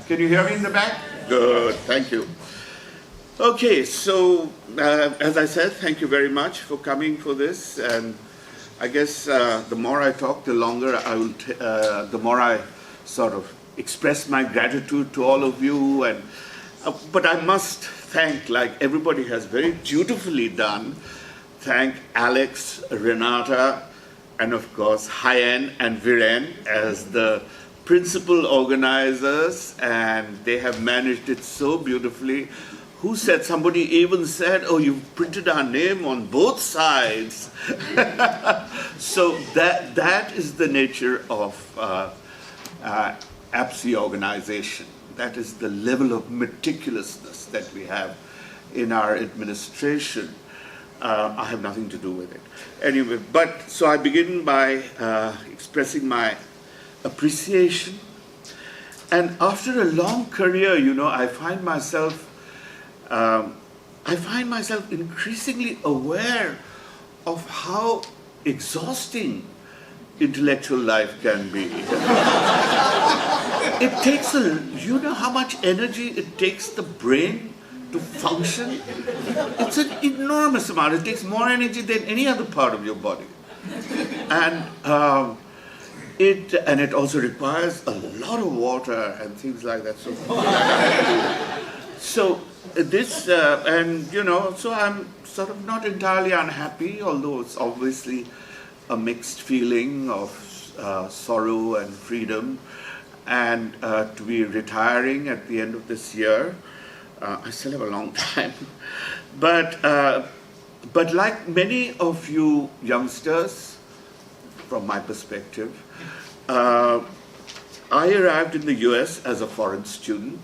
Can you hear me in the back? Good, thank you. Okay, so as I said, thank you very much for coming for this. And I guess the more I talk, the longer I will, the more I sort of express my gratitude to all of you. And but I must thank, like everybody has very dutifully done, thank Alex, Renata, and of course Hayen and Viren as the principal organizers, and they have managed it so beautifully. Who said, somebody even said, oh, you've printed our name on both sides. So that is the nature of APSI organization. That is the level of meticulousness that we have in our administration. I have nothing to do with it. Anyway, but so I begin by expressing my appreciation. And after a long career, you know, I find myself increasingly aware of how exhausting intellectual life can be. It takes you know how much energy it takes the brain to function? It's an enormous amount. It takes more energy than any other part of your body. And it also requires a lot of water and things like that. So this, and you know, so I'm sort of not entirely unhappy, although it's obviously a mixed feeling of sorrow and freedom, and to be retiring at the end of this year. I still have a long time, but like many of you youngsters, from my perspective, I arrived in the US as a foreign student,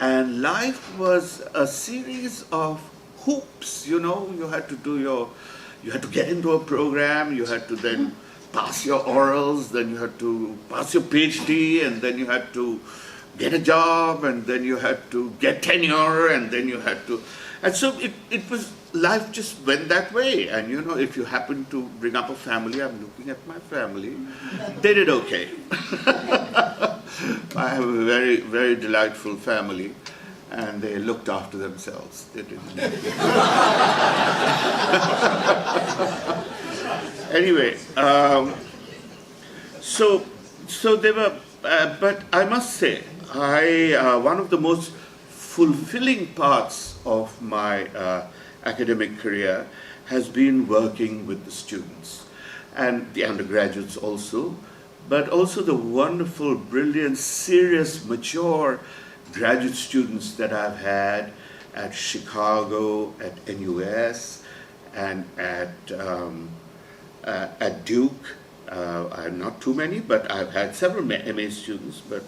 and life was a series of hoops. You know, you had to get into a program, you had to then pass your orals, then you had to pass your PhD, and then you had to get a job, and then you had to get tenure, and then you had to, and so it was, life just went that way. And you know, if you happen to bring up a family, I'm looking at my family, they did okay. I have a very, very delightful family, and they looked after themselves. They didn't. Anyway, so they were, but I must say, one of the most fulfilling parts of my academic career has been working with the students and the undergraduates also, but also the wonderful, brilliant, serious, mature graduate students that I've had at Chicago, at NUS, and at Duke. I'm not too many, but I've had several MA students. But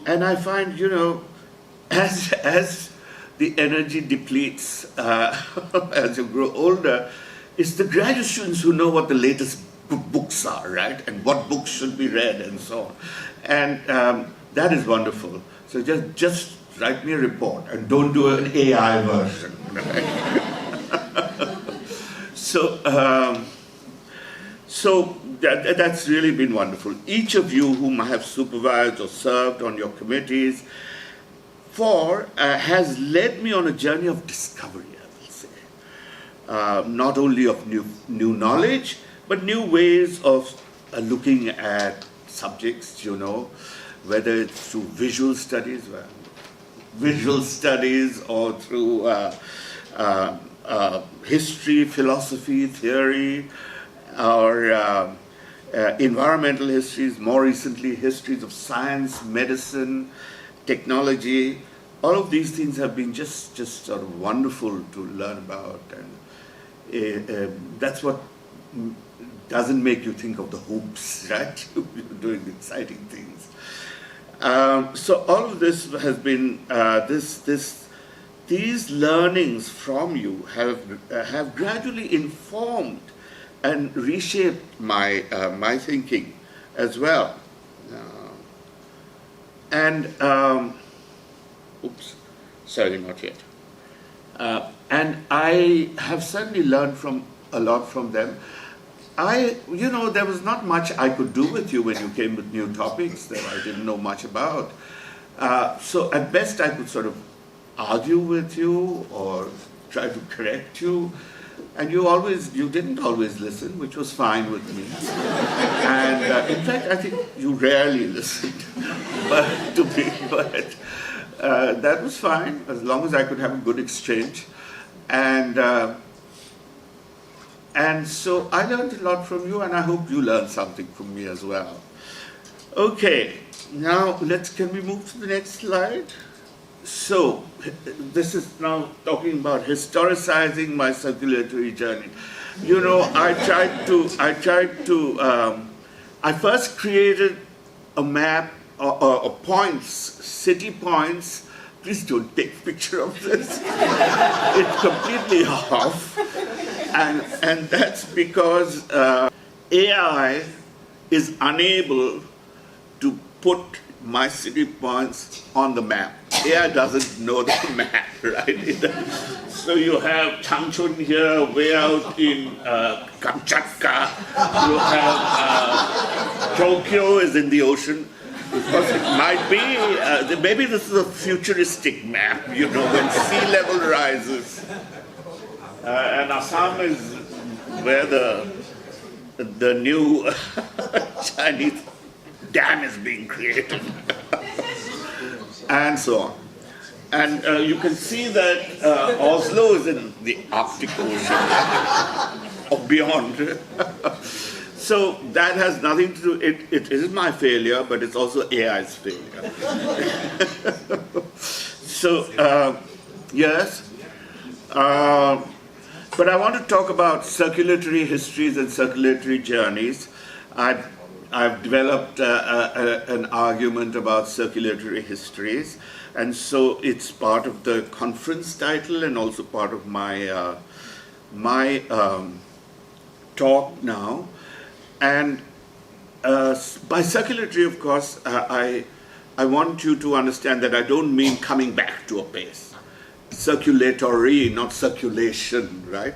and I find, you know, as the energy depletes as you grow older, it's the graduate students who know what the latest books are, right? And what books should be read and so on. And that is wonderful. So just write me a report and don't do an AI version. Right? So that's really been wonderful. Each of you whom I have supervised or served on your committees has led me on a journey of discovery, I will say. Not only of new knowledge, but new ways of looking at subjects, you know, whether it's through visual studies or through history, philosophy, theory, or environmental histories, more recently histories of science, medicine, technology. All of these things have been just sort of wonderful to learn about, and that's what doesn't make you think of the hoops, right? You're doing exciting things. So all of this has been these learnings from you have gradually informed and reshaped my thinking as well. Sorry, not yet. And I have certainly learned a lot from them. You know, there was not much I could do with you when you came with new topics that I didn't know much about. So at best I could sort of argue with you or try to correct you, and you didn't always listen, which was fine with me. And in fact, I think you rarely listened to me, but that was fine, as long as I could have a good exchange. And so I learned a lot from you, and I hope you learned something from me as well. Okay, now can we move to the next slide? So, this is now talking about historicizing my circulatory journey. You know, I first created a map of points, city points. Please don't take a picture of this. It's completely off. And that's because AI is unable to put my city points on the map. AI doesn't know the map, right? So you have Changchun here, way out in Kamchatka. You have Tokyo is in the ocean. Because it might be, maybe this is a futuristic map, you know, when sea level rises. And Assam is where the new Chinese dam is being created. And so on. And you can see that Oslo is in the Arctic Ocean or beyond. So that has nothing to do, it isn't my failure, but it's also AI's failure. So, yes. But I want to talk about circulatory histories and circulatory journeys. I've developed an argument about circulatory histories, and so it's part of the conference title and also part of my talk now. And by circulatory, of course, I want you to understand that I don't mean coming back to a place. Circulatory, not circulation, right?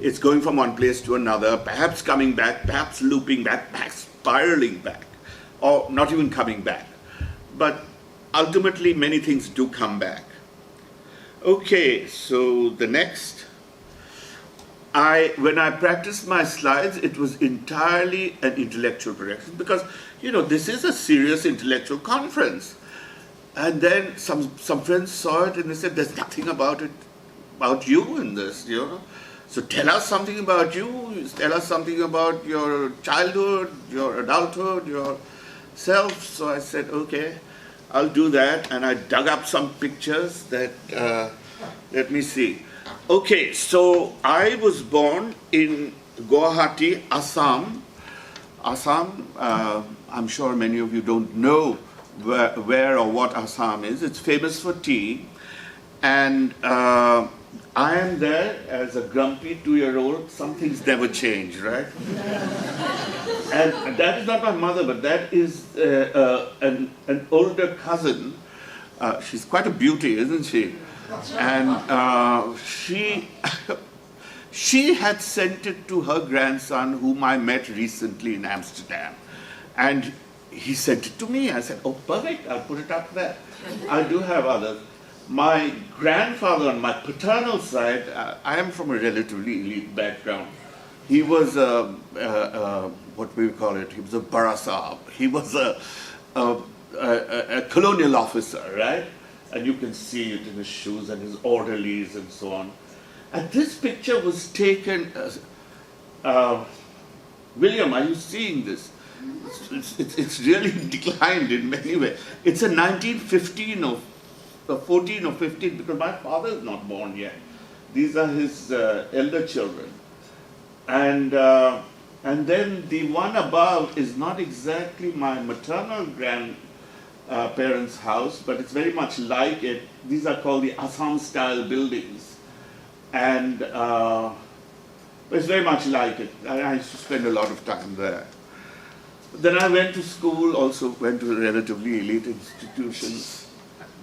It's going from one place to another, perhaps coming back, perhaps looping back, perhaps spiraling back, or not even coming back. But ultimately, many things do come back. Okay, so the next. When I practiced my slides, it was entirely an intellectual practice because, you know, this is a serious intellectual conference. And then some friends saw it and they said, there's nothing about you in this, you know. So tell us something about you, tell us something about your childhood, your adulthood, yourself. So I said, okay, I'll do that. And I dug up some pictures that, let me see. Okay, so I was born in Guwahati, Assam. Assam, I'm sure many of you don't know where or what Assam is. It's famous for tea. And I am there as a grumpy 2-year-old. Some things never change, right? And that is not my mother, but that is an older cousin. She's quite a beauty, isn't she? And she had sent it to her grandson, whom I met recently in Amsterdam. And he sent it to me. I said, oh, perfect, I'll put it up there. I do have others. My grandfather on my paternal side, I am from a relatively elite background. He was what we call it, he was a barasab. He was a colonial officer, right? And you can see it in his shoes and his orderlies and so on. And this picture was taken, William, are you seeing this? It's really declined in many ways. It's a 1915 or 14 or 15, because my father is not born yet. These are his elder children. And then the one above is not exactly my maternal grandparents' house, but it's very much like it. These are called the Assam-style buildings. And it's very much like it. I used to spend a lot of time there. Then I went to school, also went to relatively elite institutions.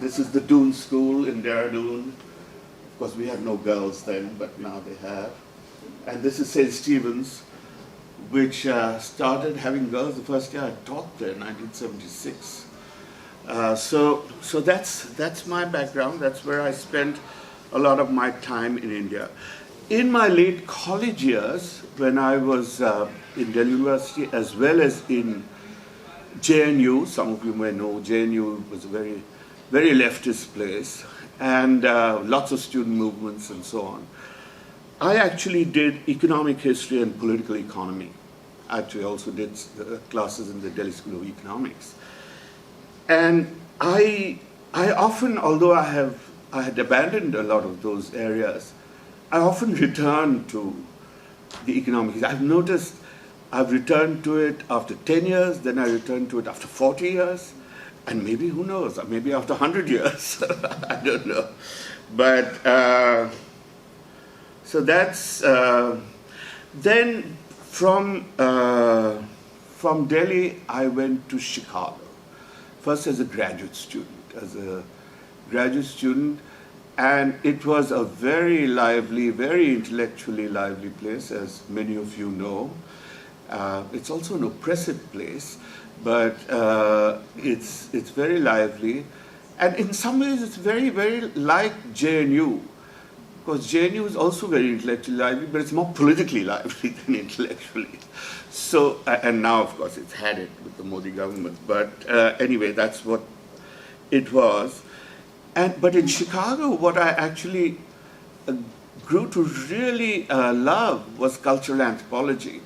This is the Doon School in Dehradun. Of course, we had no girls then, but now they have. And this is St. Stephen's, which started having girls the first year I taught there in 1976. So that's my background. That's where I spent a lot of my time in India. In my late college years, when I was in Delhi University as well as in JNU, some of you may know JNU was a very, very leftist place, and lots of student movements and so on. I actually did economic history and political economy. I actually also did classes in the Delhi School of Economics. And I often, although I had abandoned a lot of those areas, I often return to the economics. I've noticed I've returned to it after 10 years, then I returned to it after 40 years, and maybe, who knows, maybe after 100 years. I don't know. But, so that's, then from Delhi, I went to Chicago. First as a graduate student, and it was a very lively, very intellectually lively place, as many of you know. It's also an oppressive place, but it's very lively. And in some ways, it's very, very like JNU, because JNU is also very intellectually lively, but it's more politically lively than intellectually. So, and now, of course, it's had it with the Modi government. But anyway, that's what it was. But in Chicago, what I actually grew to really love was cultural anthropology.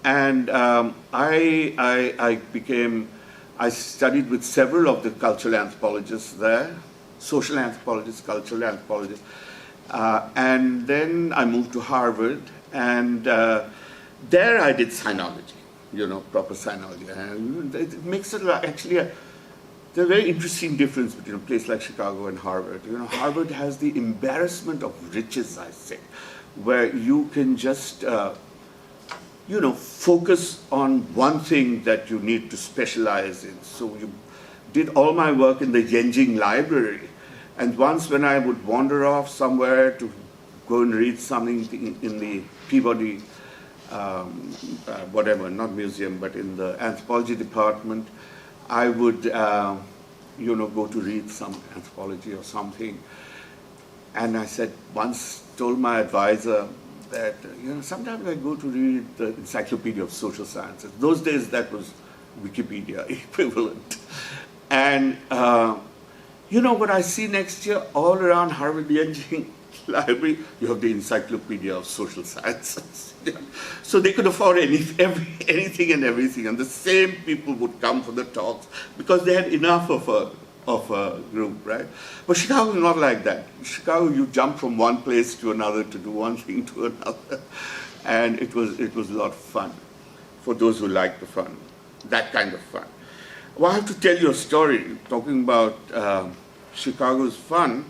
And I studied with several of the cultural anthropologists there, social anthropologists, cultural anthropologists. And then I moved to Harvard, and there I did sinology, proper sinology. And it makes it actually there's a very interesting difference between a place like Chicago and Harvard. Harvard has the embarrassment of riches, I say, where you can just, focus on one thing that you need to specialize in. So you did all my work in the Yenjing library. And once when I would wander off somewhere to go and read something in the Peabody, whatever, not museum, but in the anthropology department, I would, go to read some anthropology or something. And I told my advisor that, sometimes I go to read the Encyclopedia of Social Sciences. Those days, that was Wikipedia equivalent. And, what I see next year all around Harvard Yenjing Library, you have the Encyclopedia of Social Sciences. So they could afford anything and everything, and the same people would come for the talks because they had enough of a group, right? But Chicago is not like that. In Chicago, you jump from one place to another to do one thing to another, and it was a lot of fun for those who like the fun, that kind of fun. Well, I have to tell you a story talking about Chicago's fun.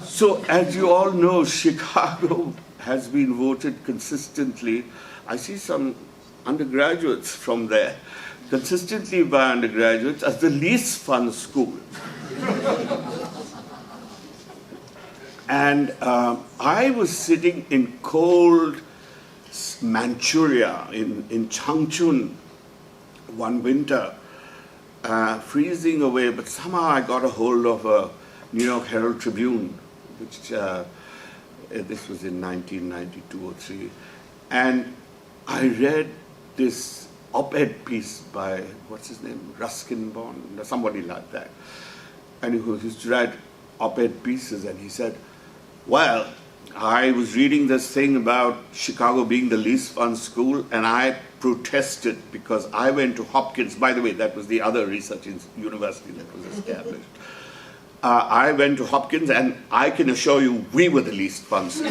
So, as you all know, Chicago has been voted consistently. I see some undergraduates from there, consistently by undergraduates, as the least fun school. And I was sitting in cold Manchuria, in Changchun, one winter, freezing away, but somehow I got a hold of a New York Herald Tribune, which this was in 1992 or 3, and I read this op-ed piece by, what's his name, Ruskin Bond, somebody like that, and he used to write op-ed pieces, and he said, well, I was reading this thing about Chicago being the least fun school, and I protested because I went to Hopkins. By the way, that was the other research university that was established. I went to Hopkins, and I can assure you we were the least fun school.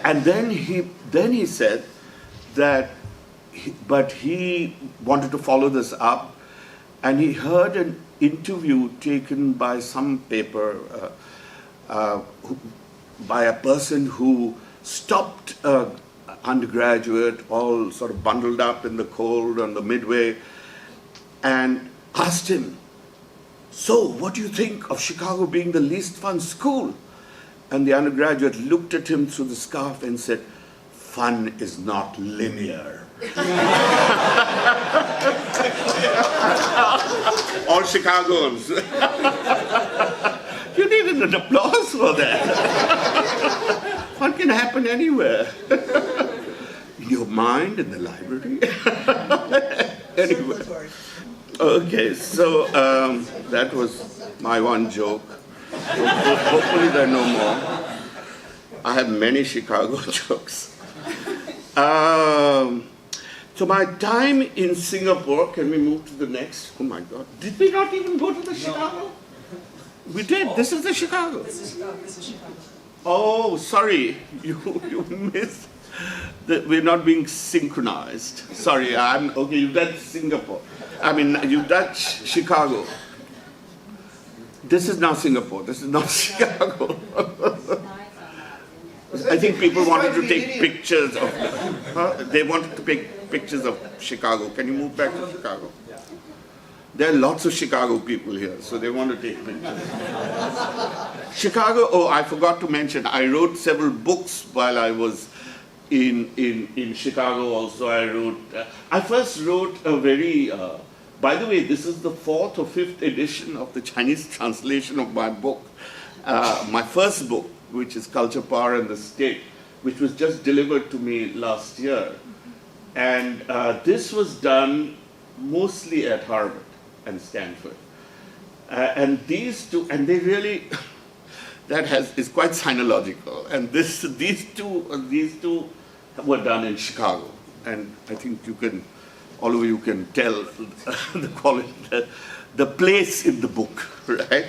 And then he said that, but he wanted to follow this up, and he heard an interview taken by some paper by a person who stopped an undergraduate, all sort of bundled up in the cold on the Midway, and asked him, so what do you think of Chicago being the least fun school? And the undergraduate looked at him through the scarf and said, fun is not linear. All Chicagoans. You needed an applause for that. What can happen anywhere? In your mind, in the library. Anyway. Okay, so that was my one joke. Hopefully there are no more. I have many Chicago jokes. So my time in Singapore, can we move to the next? Oh my God, did we not even go to the Chicago? We did, this is the Chicago. This is Chicago. Oh, sorry, you missed. We're not being synchronized. Sorry, okay, you've done Singapore. You've done Chicago. This is now Singapore, this is not Chicago. I think people wanted to take pictures of, they wanted to take pictures of Chicago. Can you move back to Chicago? There are lots of Chicago people here, so they want to take pictures. Chicago, oh, I forgot to mention, I wrote several books while I was in Chicago also. I first wrote a very, by the way, this is the 4th or 5th edition of the Chinese translation of my book. My first book, which is Culture, Power and the State, which was just delivered to me last year. And this was done mostly at Harvard and Stanford. And these two, and they really, is quite sinological. And these two were done in Chicago. And I think you can, all of you can tell the quality, the place in the book, right?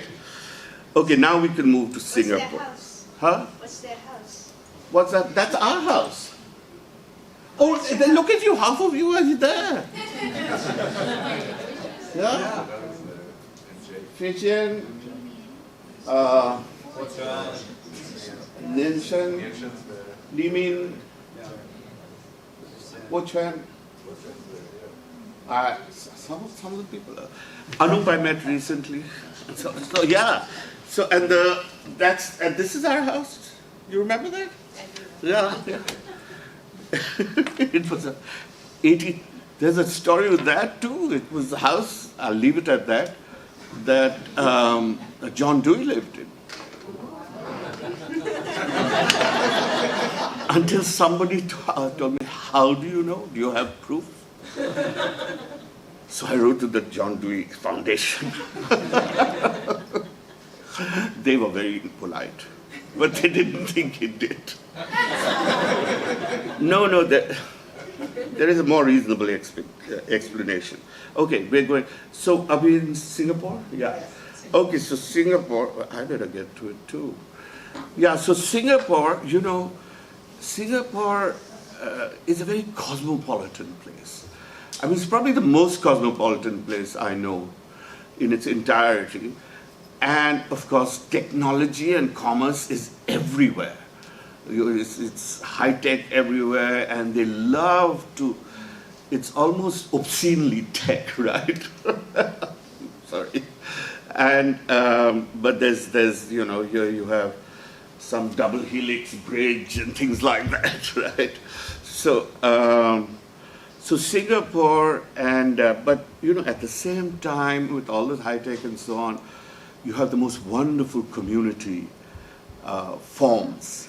Okay, now we can move to Singapore. What's their house? Huh? What's their house? What's that? That's our house. Oh, then look at you, half of you are there. Yeah? Fijian, Ninshan, Limin, Wochuan. Some of the people are. Anup I met recently. So yeah. So and this is our house. You remember that? Yeah. It was there's a story with that too. It was the house, I'll leave it at that, John Dewey lived in. Until somebody told me, how do you know? Do you have proof? So I wrote to the John Dewey Foundation. They were very polite, but they didn't think it did. No, there is a more reasonable explanation. Okay, we're going. So are we in Singapore? Yeah. Okay, so Singapore, I better get to it too. Yeah, so Singapore, Singapore is a very cosmopolitan place. It's probably the most cosmopolitan place I know in its entirety. And of course, technology and commerce is everywhere. It's high-tech everywhere, and they love to, it's almost obscenely tech, right? Sorry. And, but there's here you have some double helix bridge and things like that, right? So, so Singapore, and, but, at the same time, with all this high-tech and so on, you have the most wonderful community forms.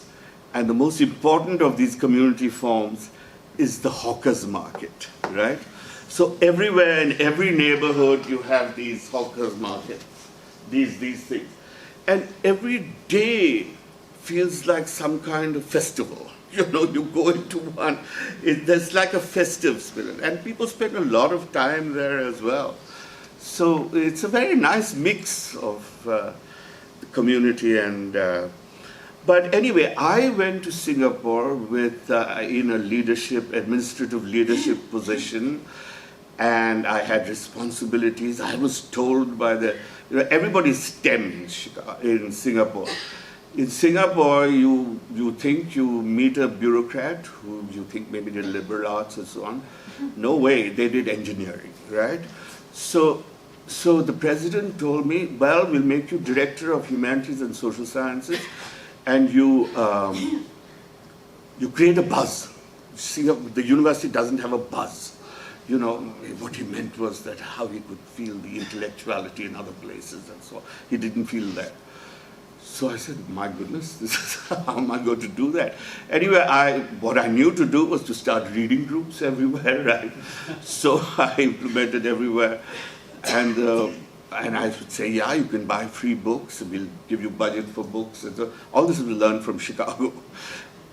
And the most important of these community forms is the hawkers market, right? So everywhere in every neighborhood you have these hawkers markets, these things. And every day feels like some kind of festival. You go into one, there's like a festive spirit. And people spend a lot of time there as well. So it's a very nice mix of the community and but anyway, I went to Singapore with in a administrative leadership position, and I had responsibilities. I was told by everybody's STEM in Singapore. In Singapore, you think you meet a bureaucrat who you think maybe did liberal arts and so on. No way, they did engineering, right? So the president told me, well, we'll make you director of humanities and social sciences, and you create a buzz. See, the university doesn't have a buzz. you know, what he meant was that how he could feel the intellectuality in other places and so on. He didn't feel that. So I said, my goodness, this is how am I going to do that? Anyway, what I knew to do was to start reading groups everywhere, right? So I implemented everywhere. And I would say, yeah, you can buy free books, we'll give you budget for books. And so all this was learned from Chicago.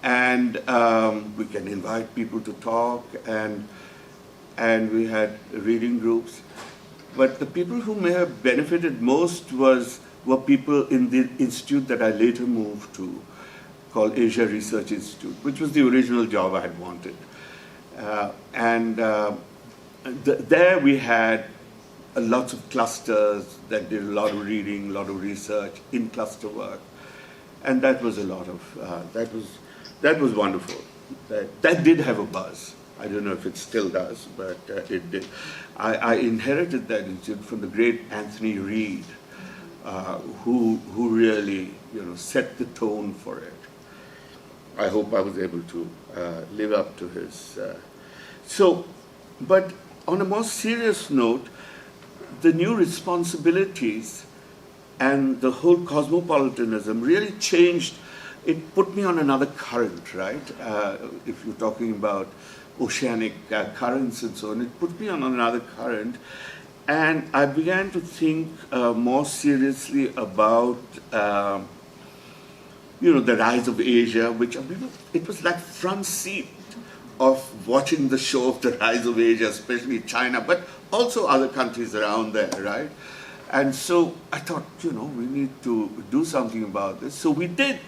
And we can invite people to talk, and we had reading groups. But the people who may have benefited most were people in the institute that I later moved to, called Asia Research Institute, which was the original job I had wanted. There we had lots of clusters that did a lot of reading, a lot of research in cluster work, and that was a lot of that was wonderful. That did have a buzz. I don't know if it still does, but it did. I inherited that institute from the great Anthony Reed, who really, you know, set the tone for it. I hope I was able to live up to his. But on a more serious note, the new responsibilities and the whole cosmopolitanism really changed. It put me on another current, right? If you're talking about oceanic currents and so on, it put me on another current. And I began to think more seriously about, you know, the rise of Asia, which it was like front seat of watching the show of the rise of Asia, especially China, but also other countries around there, right? And so I thought, you know, we need to do something about this. So we did.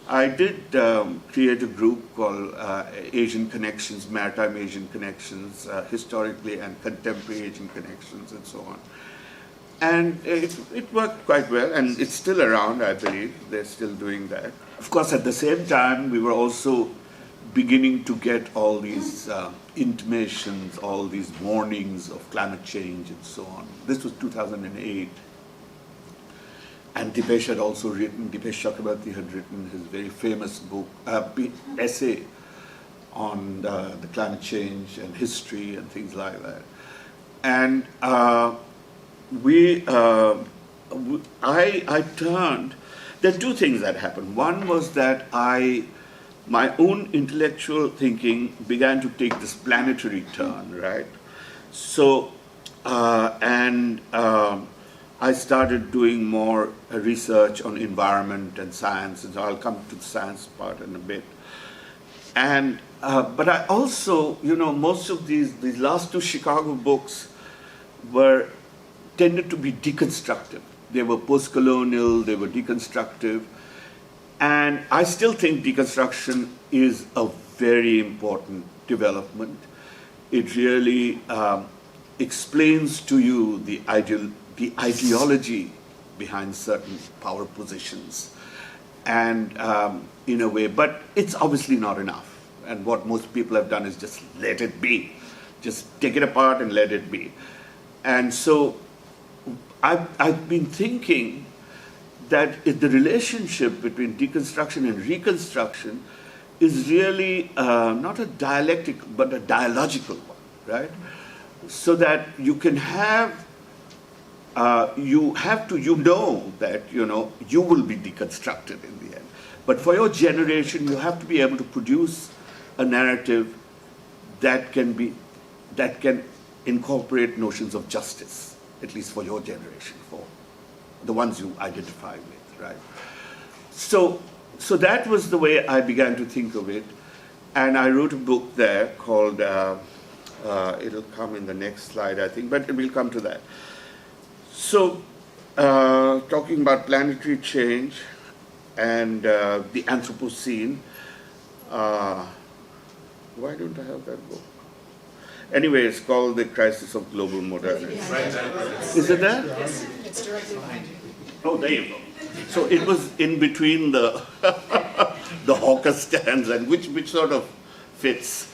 I did create a group called Asian Connections, Maritime Asian Connections, historically and contemporary Asian Connections, and so on. And it worked quite well, and it's still around, I believe. They're still doing that. Of course, at the same time, we were also beginning to get all these intimations, all these warnings of climate change and so on. This was 2008. And Dipesh had also written, Dipesh Chakrabarty had written his very famous book, essay on the climate change and history and things like that. And I turned, there are two things that happened. One was that my own intellectual thinking began to take this planetary turn, right? So, I started doing more research on environment and science, and so I'll come to the science part in a bit. And but I also, you know, most of these last two Chicago books tended to be deconstructive. They were post-colonial, they were deconstructive, and I still think deconstruction is a very important development. It really explains to you the ideology behind certain power positions, and in a way, but it's obviously not enough. And what most people have done is just let it be, just take it apart and let it be. And so I've been thinking that the relationship between deconstruction and reconstruction is really not a dialectic, but a dialogical one, right? So that you can have, you know that, you know, you will be deconstructed in the end. But for your generation, you have to be able to produce a narrative that can incorporate notions of justice, at least for your generation, for the ones you identify with, right? So that was the way I began to think of it, and I wrote a book there called, it'll come in the next slide, I think, but we'll come to that. So, talking about planetary change and the Anthropocene, why don't I have that book? Anyway, it's called The Crisis of Global Modernity. Is it there? Yes, it's directly behind you. Oh, there you go. So it was in between the the hawker stands, and which sort of fits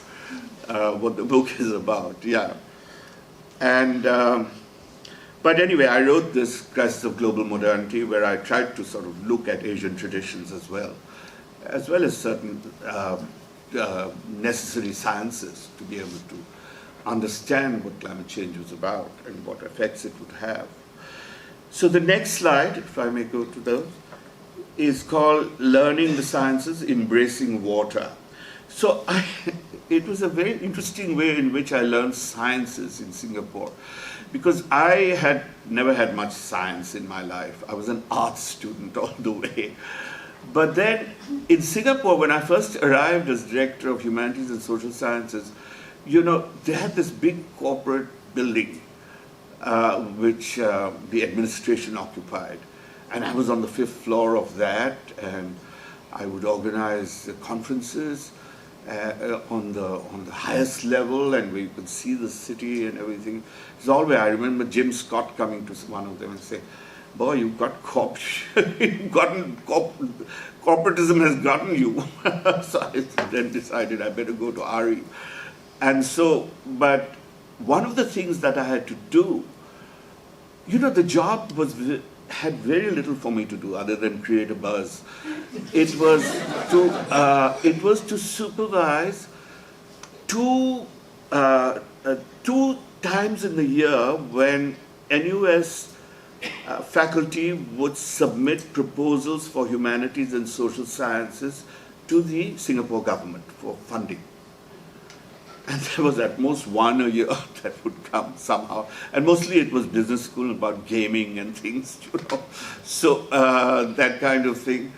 what the book is about, yeah. And but anyway, I wrote this Crisis of Global Modernity, where I tried to sort of look at Asian traditions as well as certain necessary sciences to be able to understand what climate change was about and what effects it would have. So the next slide, if I may go to those, is called Learning the Sciences, Embracing Water. So it was a very interesting way in which I learned sciences in Singapore, because I had never had much science in my life. I was an arts student all the way. But then in Singapore, when I first arrived as Director of Humanities and Social Sciences, they had this big corporate building which the administration occupied. And I was on the 5th floor of that, and I would organize conferences on the highest level, and we could see the city and everything. It's always, I remember Jim Scott coming to one of them and saying, "Boy, you've got corporatism has gotten you." So I then decided I better go to RE. And so, but one of the things that I had to do, the job had very little for me to do other than create a buzz. It was to supervise two times in the year when NUS faculty would submit proposals for humanities and social sciences to the Singapore government for funding. And there was at most one a year that would come somehow. And mostly it was business school about gaming and things, So that kind of thing.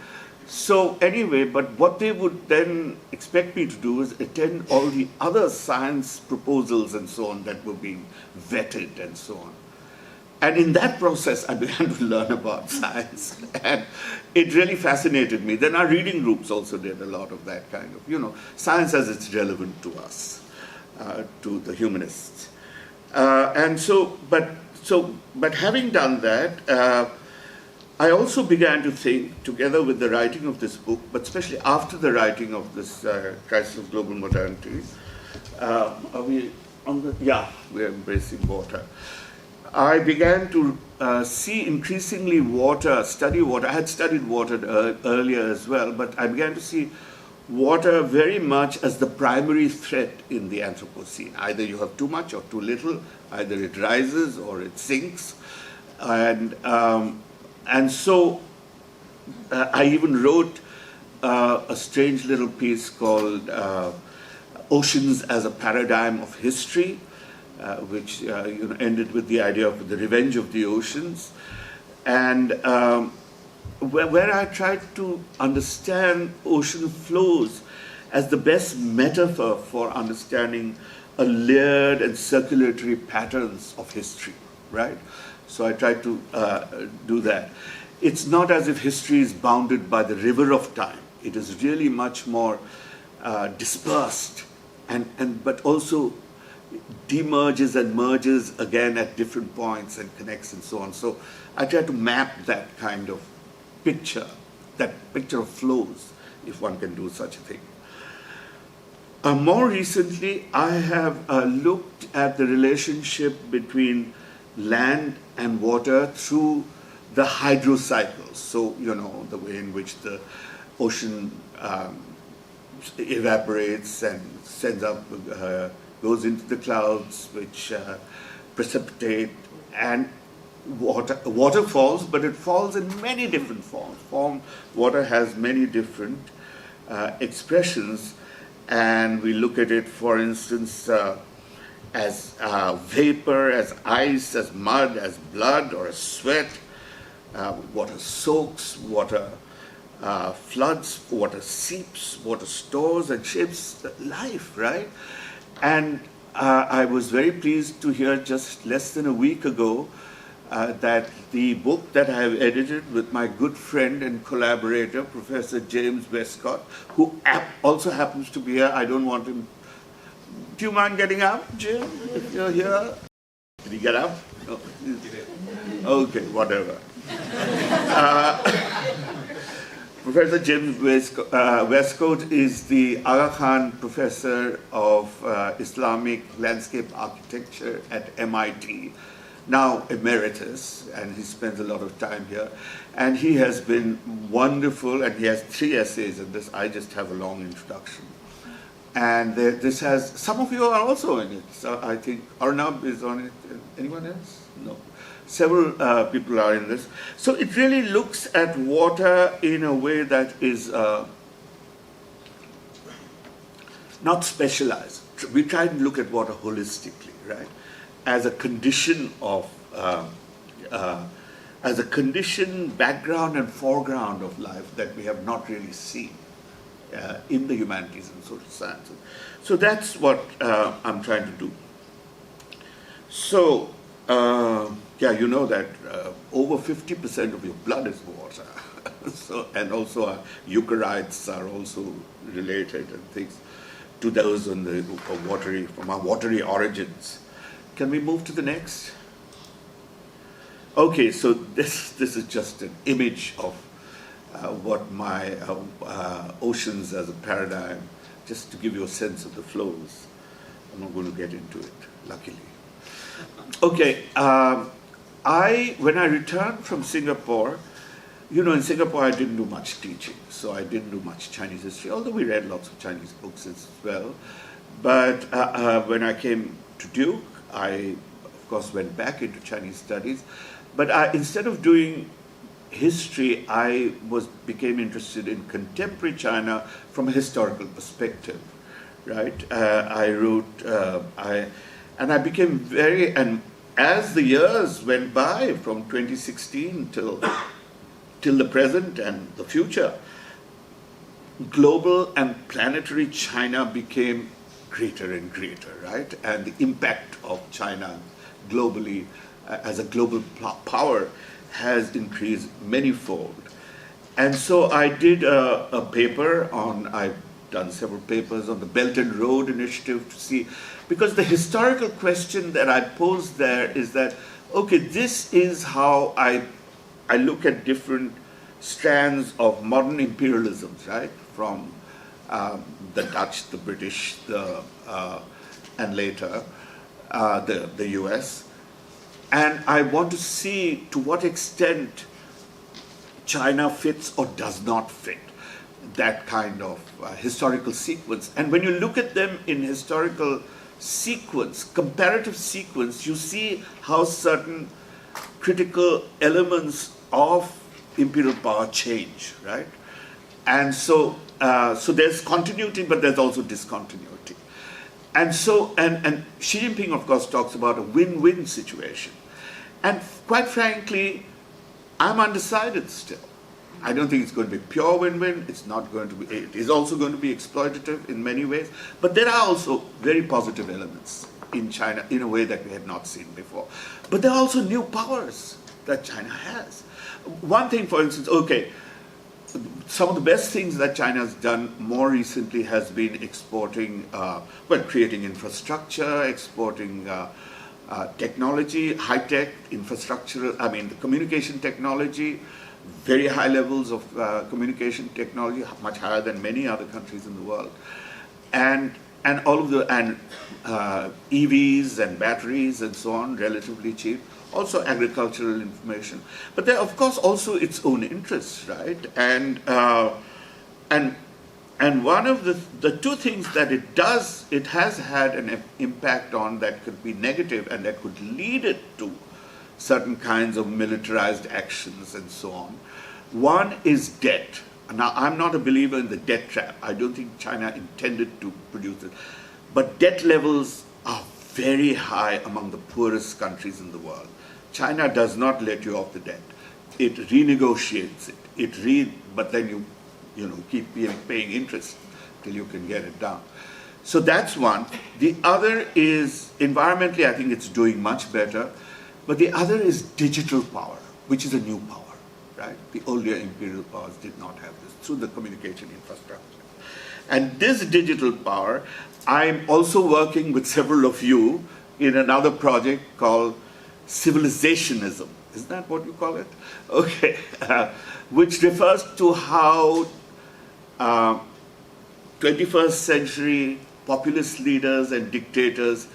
So anyway, but what they would then expect me to do is attend all the other science proposals and so on that were being vetted and so on. And in that process, I began to learn about science. And it really fascinated me. Then our reading groups also did a lot of that kind of, science as it's relevant to us. To the humanists. But having done that, I also began to think, together with the writing of this book, but especially after the writing of this Crisis of Global Modernity, are we on the, yeah, we're embracing water. I began to see increasingly study water. I had studied water earlier as well, but I began to see water very much as the primary threat in the Anthropocene. Either you have too much or too little, either it rises or it sinks. And so I even wrote a strange little piece called Oceans as a Paradigm of History, which ended with the idea of the revenge of the oceans. And where I tried to understand ocean flows as the best metaphor for understanding a layered and circulatory patterns of history, right? So I tried to do that. It's not as if history is bounded by the river of time. It is really much more dispersed, but also demerges and merges again at different points and connects and so on. So I tried to map that kind of picture of flows, if one can do such a thing. More recently, I have looked at the relationship between land and water through the hydrocycles. So, the way in which the ocean evaporates and sends up, goes into the clouds, which precipitate, and water falls, but it falls in many different forms. Water has many different expressions, and we look at it, for instance, as vapor, as ice, as mud, as blood, or as sweat. Water soaks, water floods, water seeps, water stores and shapes life, right? And I was very pleased to hear just less than a week ago that the book that I have edited with my good friend and collaborator, Professor James Westcott, who also happens to be here. I don't want him. Do you mind getting up, Jim, if you're here? Did he get up? No. Okay, whatever. Professor James Westcott is the Aga Khan Professor of Islamic Landscape Architecture at MIT, now emeritus, and he spends a lot of time here. And he has been wonderful, and he has 3 essays in this. I just have a long introduction. And this has, some of you are also in it. So I think Arnab is on it. Anyone else? No. Several people are in this. So it really looks at water in a way that is not specialized. We try to look at water holistically, right? As a condition of, as a condition, background and foreground of life that we have not really seen in the humanities and social sciences. So that's what I'm trying to do. So, yeah, you know that over 50% of your blood is water. So, and also eukaryotes are also related and things to those on the watery, from our watery origins. Can we move to the next? Okay, so this is just an image of what my oceans as a paradigm, just to give you a sense of the flows. I'm not going to get into it, luckily. Okay, when I returned from Singapore, you know, in Singapore I didn't do much teaching, so I didn't do much Chinese history, although we read lots of Chinese books as well. But when I came to Duke, I, of course, went back into Chinese studies. But instead of doing history, I became interested in contemporary China from a historical perspective, right? I wrote, and I became and as the years went by from 2016 till the present and the future, global and planetary China became greater and greater, right? And the impact of China globally as a global power has increased manyfold. And so I did a paper on, I've done several papers on the Belt and Road Initiative to see, because the historical question that I posed there is that, okay, this is how I look at different strands of modern imperialisms, right? From the Dutch, the British, and later the US. And I want to see to what extent China fits or does not fit that kind of historical sequence. And when you look at them in historical sequence, comparative sequence, you see how certain critical elements of imperial power change, right? And so there's continuity, but there's also discontinuity. And so, and Xi Jinping, of course, talks about a win-win situation. And quite frankly, I'm undecided still. I don't think it's going to be pure win-win. It's not going to be, it is also going to be exploitative in many ways. But there are also very positive elements in China in a way that we had not seen before. But there are also new powers that China has. One thing, for instance, okay, some of the best things that China has done more recently has been exporting, creating infrastructure, exporting technology, high-tech infrastructure, the communication technology, very high levels of communication technology, much higher than many other countries in the world. And all of the, EVs and batteries and so on, relatively cheap. Also agricultural information, but there, of course, also its own interests, right? And one of the two things that it does, it has had an impact on that could be negative and that could lead it to certain kinds of militarized actions and so on. One is debt. Now, I'm not a believer in the debt trap. I don't think China intended to produce it, but debt levels are very high among the poorest countries in the world. China does not let you off the debt. It renegotiates it. But then you keep paying interest till you can get it down. So that's one. The other is, environmentally, I think it's doing much better. But the other is digital power, which is a new power, right? The earlier imperial powers did not have this through the communication infrastructure. And this digital power, I'm also working with several of you in another project called civilizationism. Is that what you call it? Okay. Which refers to how 21st century populist leaders and dictators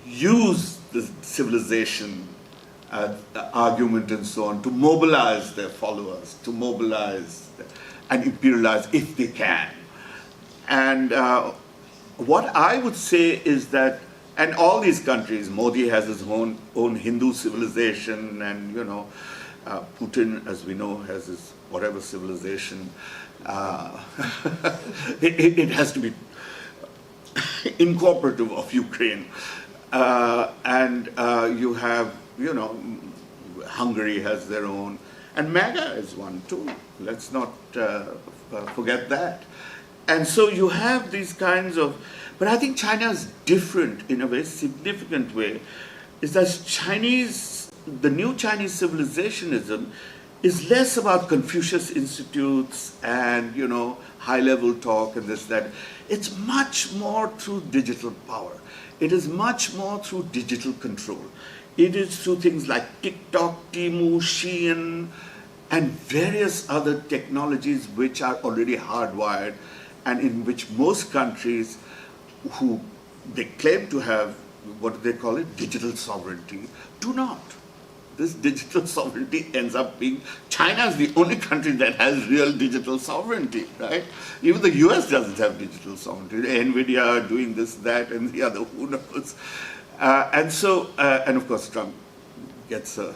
use the civilization argument and so on to mobilize their followers, to mobilize and imperialize if they can. And what I would say is that, and all these countries, Modi has his own Hindu civilization, and Putin, as we know, has his whatever civilization. It has to be incorporative of Ukraine, and you have, Hungary has their own, and MAGA is one too. Let's not forget that. And so you have these kinds of, but I think China is different in a very significant way, is that the new Chinese civilizationism is less about Confucius institutes and, high-level talk and this, that. It's much more through digital power. It is much more through digital control. It is through things like TikTok, Temu, Shein, and various other technologies which are already hardwired, and in which most countries who they claim to have, what do they call it, digital sovereignty, do not. This digital sovereignty ends up being, China is the only country that has real digital sovereignty, right? Even the US doesn't have digital sovereignty. NVIDIA are doing this, that, and the other, who knows? And of course Trump gets a,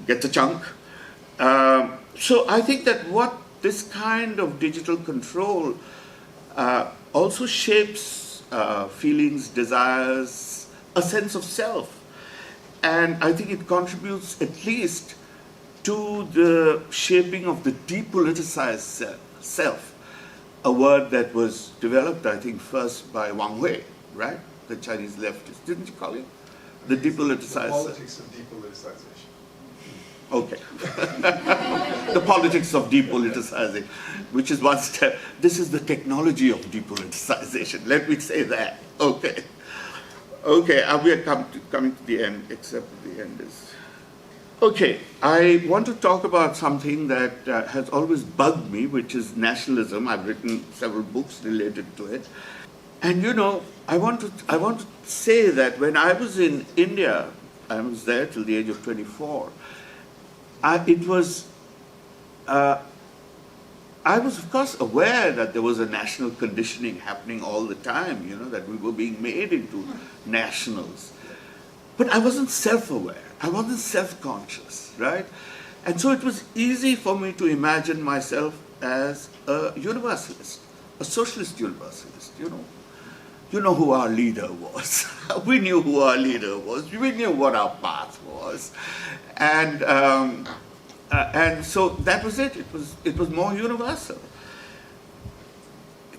gets a chunk. So I think that what this kind of digital control also shapes feelings, desires, a sense of self. And I think it contributes at least to the shaping of the depoliticized self, a word that was developed, I think, first by Wang Wei, right? The Chinese leftist, didn't you call it? The depoliticized self. The politics of depoliticization. Okay. The politics of depoliticizing, which is one step. This is the technology of depoliticization. Let me say that. Okay. Okay, we are coming to the end, except the end is... Okay, I want to talk about something that has always bugged me, which is nationalism. I've written several books related to it. And I want to say that when I was in India, I was there till the age of 24, I was, of course, aware that there was a national conditioning happening all the time, that we were being made into nationals. But I wasn't self-aware. I wasn't self-conscious, right? And so it was easy for me to imagine myself as a universalist, a socialist universalist, You know who our leader was. We knew who our leader was. We knew what our path was. And so that was it. It was more universal.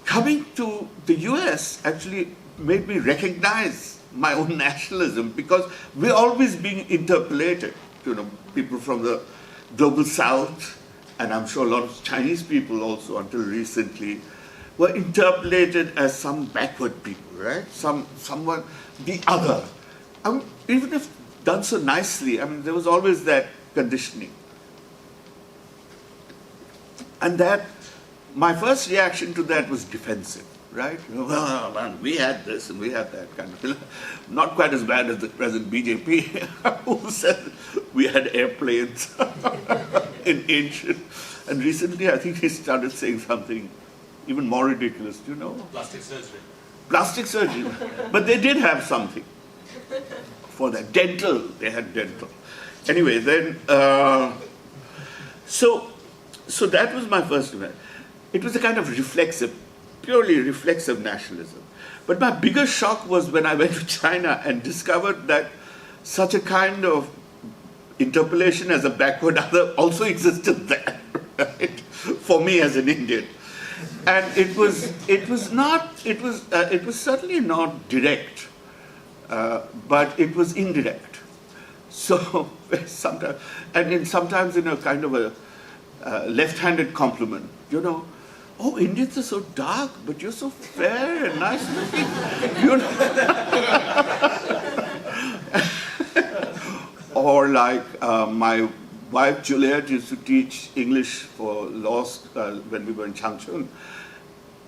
Coming to the US actually made me recognize my own nationalism, because we're always being interpolated. People from the global south, and I'm sure a lot of Chinese people also until recently, were interpolated as some backward people, right? Someone, the other. Even if done so nicely, there was always that conditioning. And that, my first reaction to that was defensive, right? Well, man, we had this and we had that kind of, not quite as bad as the present BJP, who said we had airplanes in ancient. And recently, I think he started saying something even more ridiculous, Plastic surgery. Plastic surgery. But they did have something for that. Dental, they had dental. Anyway, then, so that was my first event. It was a kind of purely reflexive nationalism. But my biggest shock was when I went to China and discovered that such a kind of interpolation as a backward other also existed there, right? For me as an Indian. And it was certainly not direct, but it was indirect. So sometimes in a kind of a left-handed compliment, oh, Indians are so dark, but you're so fair and nice looking. Or like my wife Juliet used to teach English for law when we were in Changchun.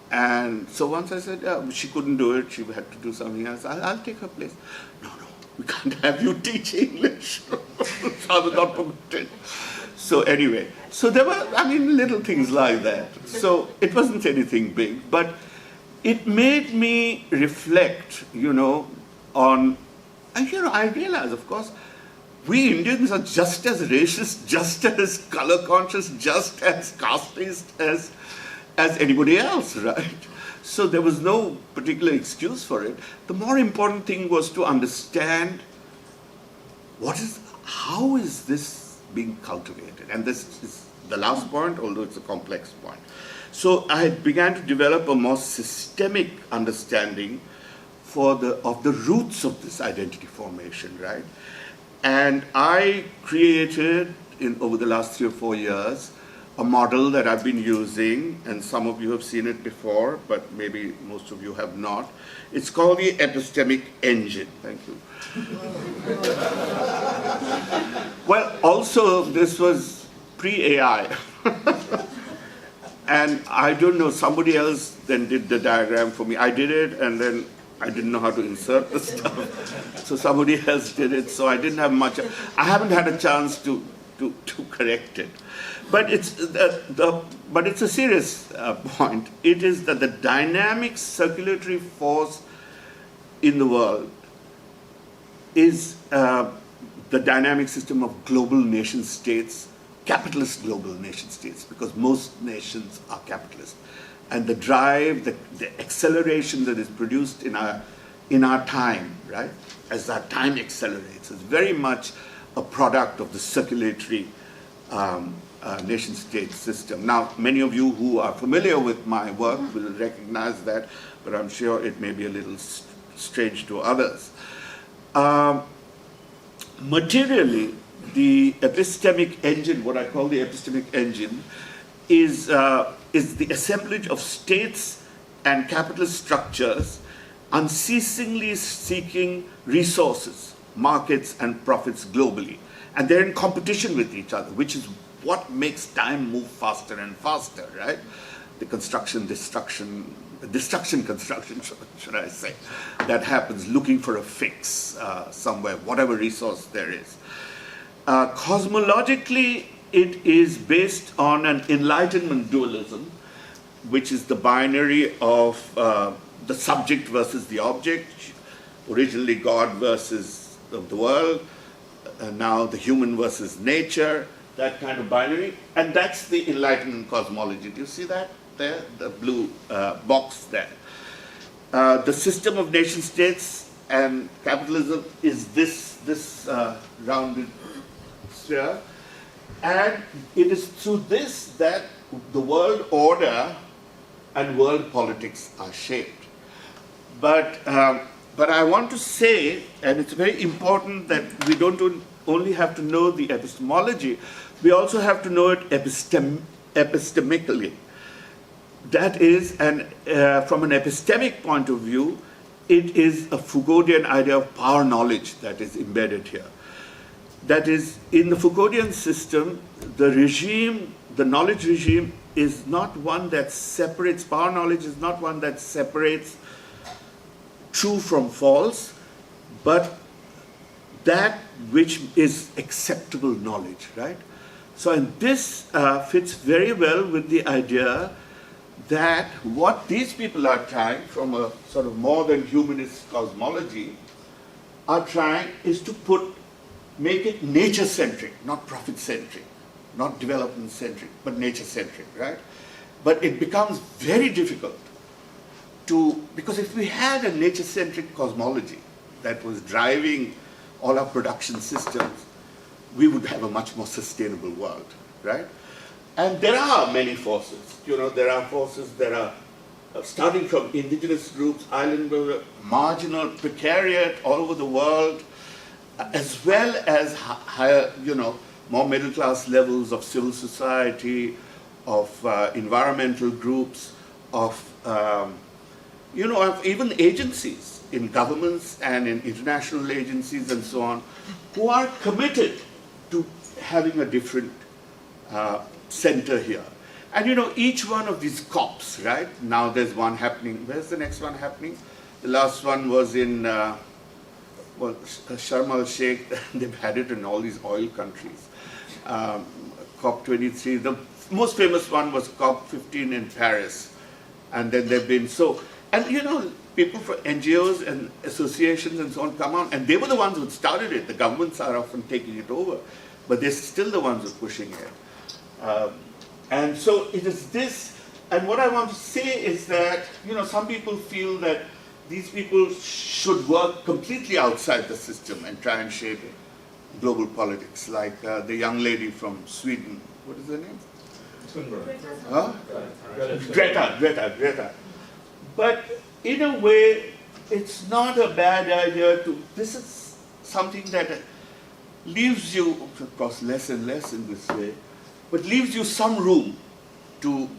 And so once I said, she couldn't do it, she had to do something else. I'll take her place. No, we can't have you teach English. So I was not permitted. So anyway, so there were, little things like that. So it wasn't anything big, but it made me reflect, on, and I realized, of course, we Indians are just as racist, just as color conscious, just as casteist as anybody else, right? So there was no particular excuse for it. The more important thing was to understand how is this being cultivated? And this is the last point, although it's a complex point. So I began to develop a more systemic understanding of the roots of this identity formation, right? And I created, over the last 3 or 4 years, a model that I've been using, and some of you have seen it before, but maybe most of you have not. It's called the epistemic engine. Thank you. Well, also, this was pre-AI. And I don't know, somebody else then did the diagram for me. I did it, and then I didn't know how to insert the stuff. So somebody else did it, so I didn't have much. I haven't had a chance to correct it. But it's a serious point. It is that the dynamic circulatory force in the world is the dynamic system of global nation states, capitalist global nation states, because most nations are capitalist. And the drive, the acceleration that is produced in our time, right, as our time accelerates, is very much a product of the circulatory nation-state system. Now, many of you who are familiar with my work will recognize that, but I'm sure it may be a little strange to others. Materially, the epistemic engine, what I call the epistemic engine, is the assemblage of states and capitalist structures unceasingly seeking resources, markets, and profits globally. And they're in competition with each other, which is what makes time move faster and faster, right? The construction, should I say, that happens looking for a fix somewhere, whatever resource there is. Cosmologically, it is based on an Enlightenment dualism, which is the binary of the subject versus the object, originally God versus the world, and now the human versus nature, that kind of binary, and that's the Enlightenment cosmology. Do you see that there, the blue box there? The system of nation states and capitalism is this rounded sphere, and it is through this that the world order and world politics are shaped. But I want to say, and it's very important that we don't only have to know the epistemology, we also have to know it epistemically. That is, from an epistemic point of view, it is a Foucauldian idea of power knowledge that is embedded here. That is, in the Foucauldian system, the knowledge regime is not one that separates, power knowledge is not one that separates true from false, but that which is acceptable knowledge, right? So, and this fits very well with the idea that what these people are trying, from a sort of more than humanist cosmology, are trying is to make it nature-centric, not profit-centric, not development-centric, but nature-centric, right? But it becomes very difficult because if we had a nature-centric cosmology that was driving all our production systems, we would have a much more sustainable world, right? And there are many forces. There are forces that are starting from indigenous groups, island, marginal, precariat all over the world, as well as higher, more middle-class levels of civil society, of environmental groups, of even agencies in governments and in international agencies and so on, who are committed to having a different center here. And each one of these COPs, right? Now there's one happening. Where's the next one happening? The last one was in Sharm el-Sheikh. They've had it in all these oil countries. COP23. The most famous one was COP15 in Paris. And then they've been, so And people from NGOs and associations and so on come on, and they were the ones who started it. The governments are often taking it over, but they're still the ones who are pushing it. And so it is this, and what I want to say is that, some people feel that these people should work completely outside the system and try and shape global politics, like the young lady from Sweden. What is her name? Huh? Greta. But in a way, it's not a bad idea this is something that leaves you, of course less and less in this way, but leaves you some room to,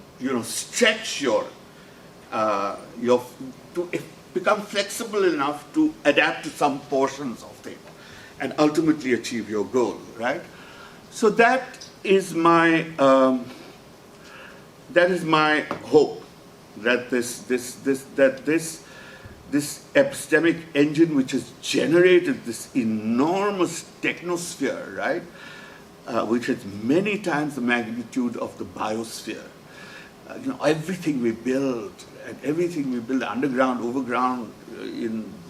stretch become flexible enough to adapt to some portions of things and ultimately achieve your goal, right? So that is my hope, that this epistemic engine, which has generated this enormous technosphere, right, which is many times the magnitude of the biosphere. Everything we build, underground, overground,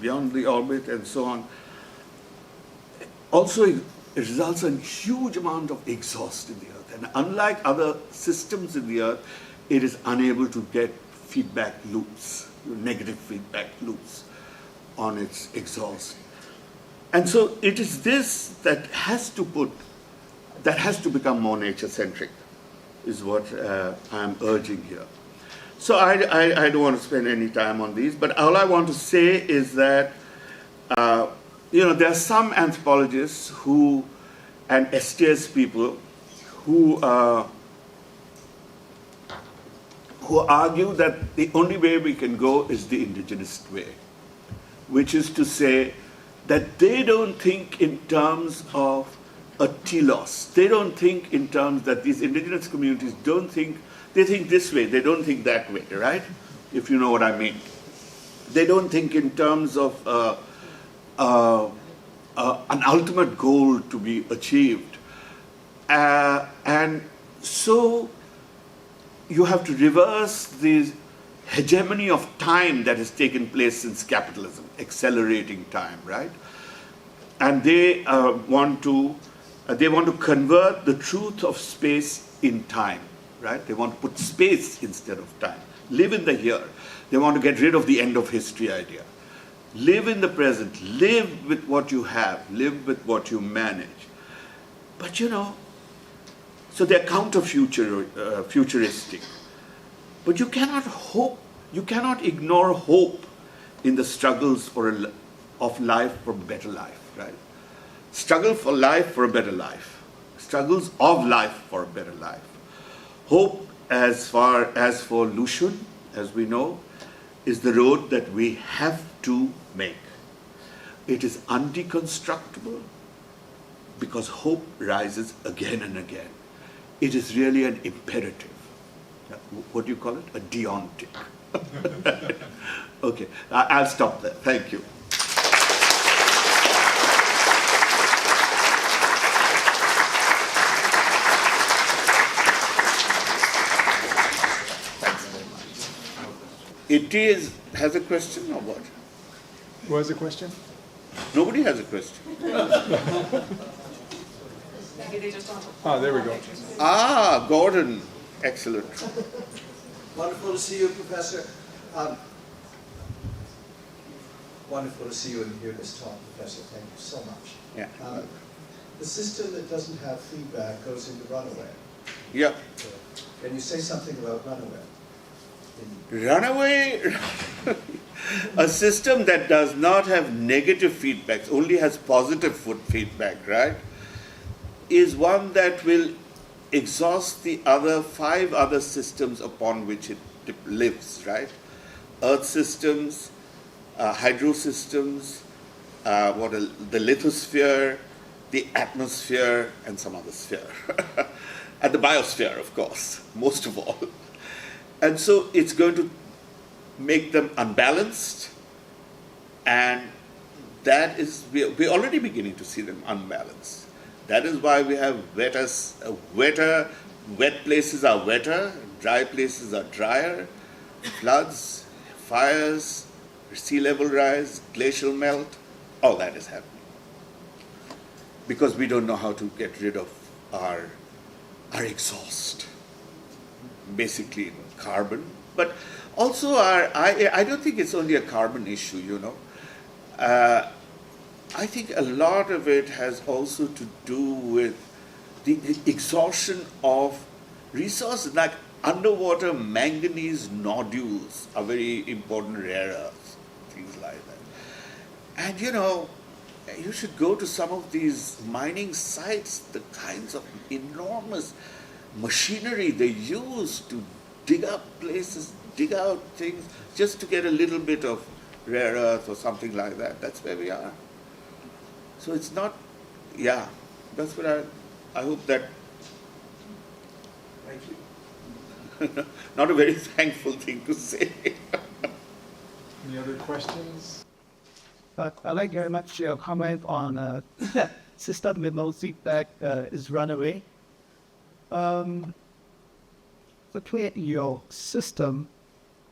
beyond the orbit, and so on. Also, it results in huge amount of exhaust in the Earth. And unlike other systems in the Earth, it is unable to get feedback loops, negative feedback loops on its exhaust. And so it is this that has to become more nature-centric, is what I'm urging here. So I don't want to spend any time on these, but all I want to say is that there are some anthropologists and STS people who argue that the only way we can go is the indigenous way, which is to say that they don't think in terms of a telos. They don't think in terms that these indigenous communities they think this way, they don't think that way, right? If you know what I mean. They don't think in terms of an ultimate goal to be achieved. And so you have to reverse the hegemony of time that has taken place since capitalism, accelerating time, right? And they want to convert the truth of space in time, right? They want to put space instead of time. Live in the here. They want to get rid of the end of history idea. Live in the present. Live with what you have. Live with what you manage. But so they're futuristic. But you cannot ignore hope in the struggles of life for a better life, right? Struggle for life for a better life. Struggles of life for a better life. Hope, as far as for Lucian, as we know, is the road that we have to make. It is undeconstructible because hope rises again and again. It is really an imperative. What do you call it? A deontic. Okay, I'll stop there. Thank you. It has a question or what? What was the question? Nobody has a question. Maybe they just don't. There we go. Gordon. Excellent. Wonderful to see you, Professor. Wonderful to see you and hear this talk, Professor. Thank you so much. Yeah. The system that doesn't have feedback goes into runaway. Yeah. Can you say something about runaway? Runaway, a system that does not have negative feedbacks, only has positive feedback, right, is one that will exhaust the other 5 other systems upon which it lives, right? Earth systems, hydro systems, the lithosphere, the atmosphere, and some other sphere. And the biosphere, of course, most of all. And so it's going to make them unbalanced, and that is, we're already beginning to see them unbalanced. That is why we have wet places are wetter, dry places are drier, floods, fires, sea level rise, glacial melt, all that is happening. Because we don't know how to get rid of our exhaust, basically carbon, but also I don't think it's only a carbon issue, you know. I think a lot of it has also to do with the exhaustion of resources, like underwater manganese nodules are very important rare earths, things like that. And you know, you should go to some of these mining sites, the kinds of enormous machinery they use to dig up places, dig out things, just to get a little bit of rare earth or something like that. That's where we are. So it's not, yeah, that's what I hope that. Thank you. Not a very thankful thing to say. Any other questions? I like very much your comment on system with no feedback is runaway. To create your system,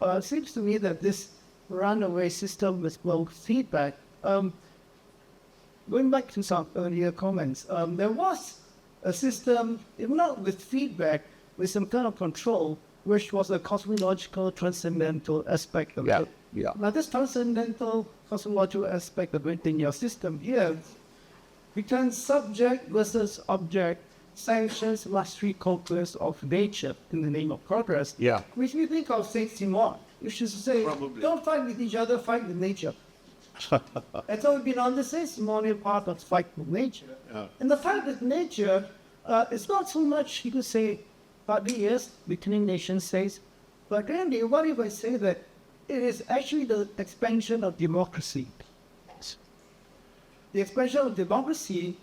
it seems to me that this runaway system with no feedback, going back to some earlier comments, there was a system, if not with feedback, with some kind of control, which was a cosmological transcendental aspect of it. Yeah. Now this transcendental cosmological aspect of it in your system here becomes subject versus object, sanctions, mastery, conquest of nature in the name of progress. Yeah. Which we think of Saint Simon, which is to say, Probably. don't fight with each other, fight with nature. And so we've been on the Saint Simonian part of fight with nature. Yeah. And the fight with nature is not so much, you could say, partly yes, between nation states, but really, what if I say that it is actually the expansion of democracy? The expansion of democracy,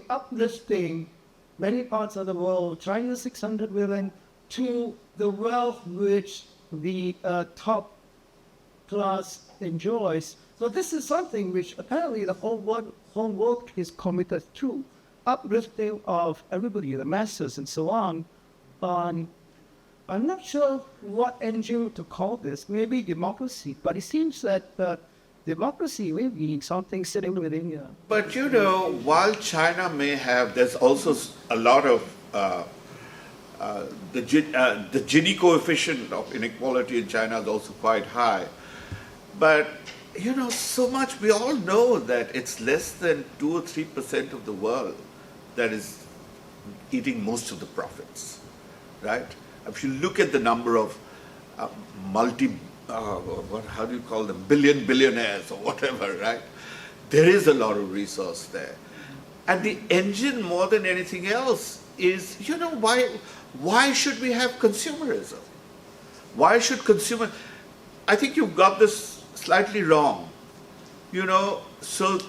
uplifting many parts of the world, China 600 million, to the wealth which the top class enjoys. So this is something which apparently the whole world is committed to, uplifting of everybody, the masses and so on. I'm not sure what engine to call this, maybe democracy, but it seems that democracy may be something sitting within you. But you know, while China may have, there's also a lot of the Gini coefficient of inequality in China is also quite high. But you know, so much, we all know that it's less than 2 or 3% of the world that is eating most of the profits, right? If you look at the number of how do you call them, billionaires or whatever, right? There is a lot of resource there. And the engine more than anything else is, you know, why should we have consumerism? Why should I think you've got this slightly wrong. You know, so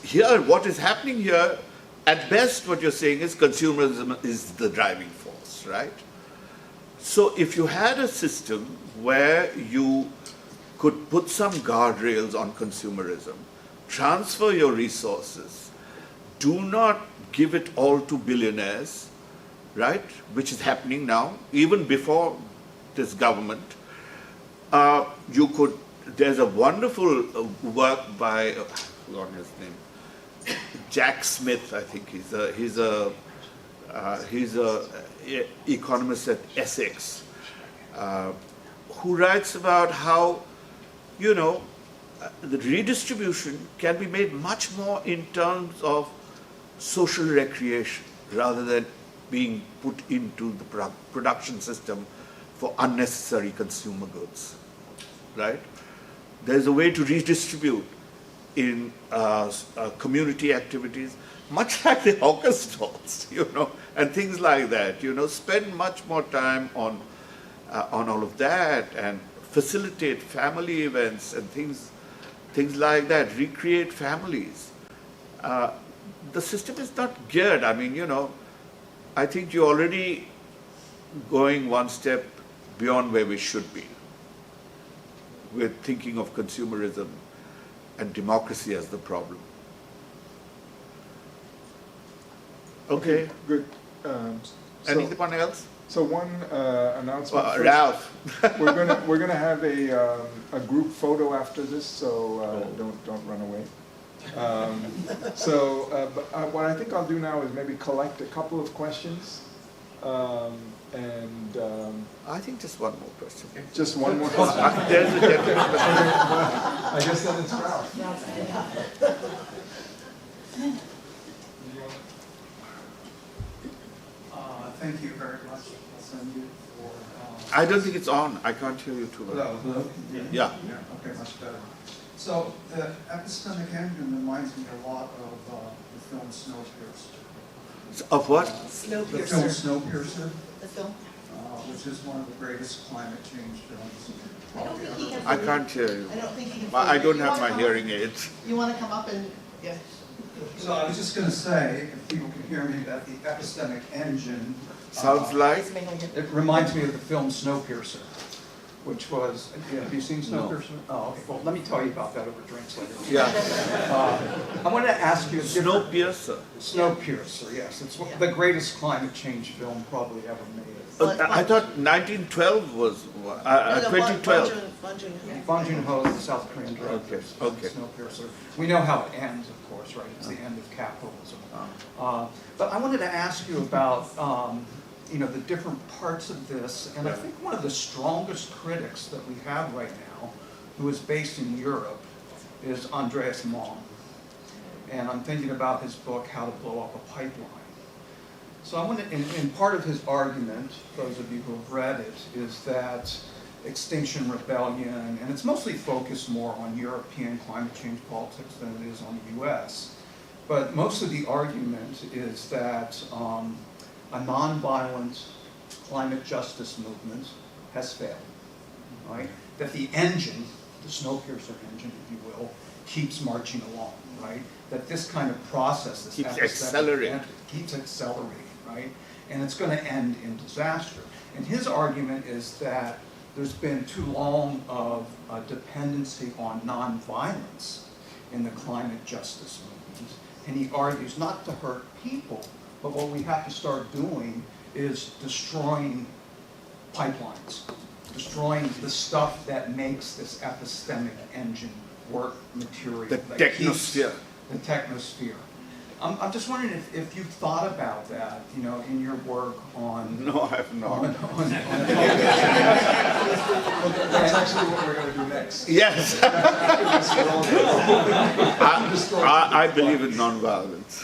here, what is happening here, at best what you're saying is consumerism is the driving force, right? So if you had a system where you could put some guardrails on consumerism, transfer your resources, do not give it all to billionaires, right, which is happening now, even before this government, there's a wonderful work by, I forgot his name, Jack Smith, I think he's a economist at Essex, who writes about how, you know, the redistribution can be made much more in terms of social recreation rather than being put into the production system for unnecessary consumer goods, right? There's a way to redistribute in community activities, much like the hawker stalls, you know, and things like that, you know, spend much more time on all of that and facilitate family events and things like that, recreate families. The system is not geared, I mean, you know, I think you're already going one step beyond where we should be with thinking of consumerism and democracy as the problem. Okay. Good. Anyone else? So one announcement. Well, first. Ralph. We're gonna have a group photo after this, so don't run away. But what I think I'll do now is maybe collect a couple of questions, and I think just one more question. just one more question. There's a gentleman. I guess then it's Ralph. Thank you very much, Prasenjit, for. I don't think it's on. I can't hear you too well. Hello? Yeah. Okay, much better. So the epistemic engine reminds me a lot of the film Snowpiercer. Of what? The film Snowpiercer, The film? which is one of the greatest climate change films. I don't think he can. I can't hear you. I don't think he can. I don't You have wanna my come hearing up? aids. You want to come up and, yeah. So I was just going to say, if people can hear me, that the epistemic engine. Sounds like? It reminds me of the film Snowpiercer, which was, have you seen No. Snowpiercer? Oh, okay, well, let me tell you about that over drinks later. Yeah. I wanted to ask you a different. Snowpiercer. Snowpiercer, yes, it's the greatest climate change film probably ever made. I thought 1912 was 2012. Bong Joon-ho is the South Korean director. Okay. Snowpiercer. We know how it ends, of course, right? It's the end of capitalism. But I wanted to ask you about the different parts of this, and I think one of the strongest critics that we have right now, who is based in Europe, is Andreas Malm. And I'm thinking about his book, How to Blow Up a Pipeline. So I want to, in part of his argument, those of you who have read it, is that Extinction Rebellion, and it's mostly focused more on European climate change politics than it is on the US. But most of the argument is that a nonviolent climate justice movement has failed, right? That the engine, the Snowpiercer engine, if you will, keeps marching along, right? That this kind of process, this Keeps epistemic accelerating. event keeps accelerating, right? And it's going to end in disaster. And his argument is that there's been too long of a dependency on nonviolence in the climate justice movement. And he argues not to hurt people, but what we have to start doing is destroying pipelines, destroying the stuff that makes this epistemic engine work, material. The that technosphere. keeps the technosphere. I'm just wondering if you've thought about that, in your work on. No, I have not. That's actually what we're going to do next. Yes. I believe in nonviolence.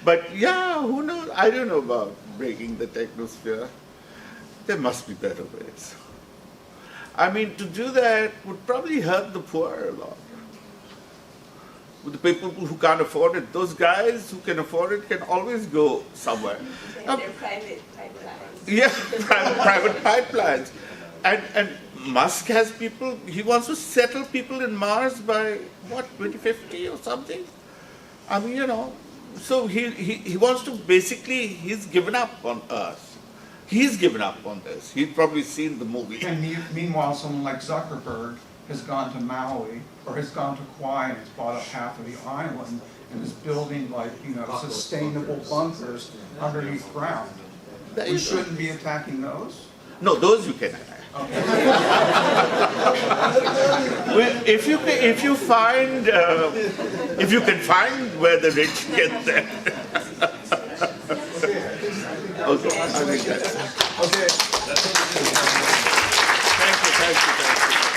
But yeah, who knows? I don't know about breaking the technosphere. There must be better ways. I mean, to do that would probably hurt the poor a lot. With the people who can't afford it, those guys who can afford it can always go somewhere. They're private pipelines. Yeah, private pipelines. And Musk has people, he wants to settle people in Mars by, 2050 or something? I mean, so he wants to basically, he's given up on Earth. He's given up on this. He's probably seen the movie. And meanwhile, someone like Zuckerberg has gone to Maui, or has gone to Kauai and has bought up half of the island, and is building sustainable bunkers underneath ground. There you We go. shouldn't be attacking those. No, those you can attack. Well, if you can find where the rich get there. Okay, I think that's it. Okay. Thank you.